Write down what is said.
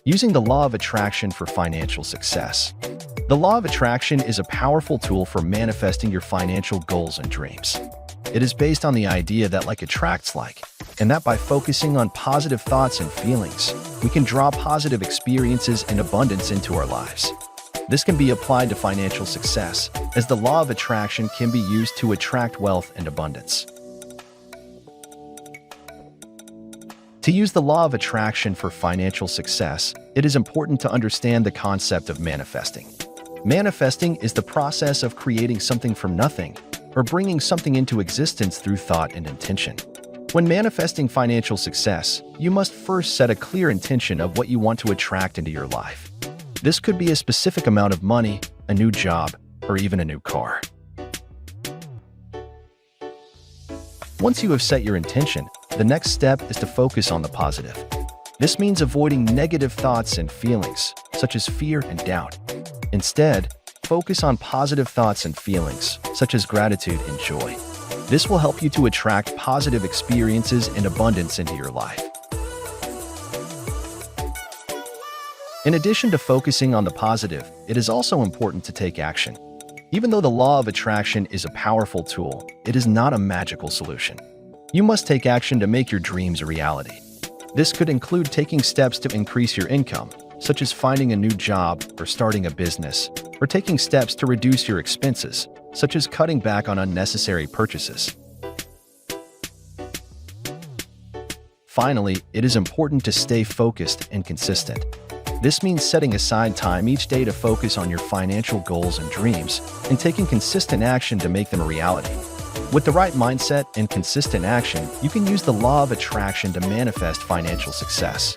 Using the law of attraction for financial success. The law of attraction is a powerful tool for manifesting your financial goals and dreams. It is based on the idea that like attracts like, and that by focusing on positive thoughts and feelings, we can draw positive experiences and abundance into our lives. This can be applied to financial success, as the law of attraction can be used to attract wealth and abundance. To use the law of attraction for financial success, it is important to understand the concept of manifesting. Manifesting is the process of creating something from nothing, or bringing something into existence through thought and intention. When manifesting financial success, you must first set a clear intention of what you want to attract into your life. This could be a specific amount of money, a new job, or even a new car. Once you have set your intention, the next step is to focus on the positive. This means avoiding negative thoughts and feelings, such as fear and doubt. Instead, focus on positive thoughts and feelings, such as gratitude and joy. This will help you to attract positive experiences and abundance into your life. In addition to focusing on the positive, it is also important to take action. Even though the law of attraction is a powerful tool, it is not a magical solution. You must take action to make your dreams a reality. This could include taking steps to increase your income, such as finding a new job or starting a business, or taking steps to reduce your expenses, such as cutting back on unnecessary purchases. Finally, it is important to stay focused and consistent. This means setting aside time each day to focus on your financial goals and dreams, and taking consistent action to make them a reality. With the right mindset and consistent action, you can use the law of attraction to manifest financial success.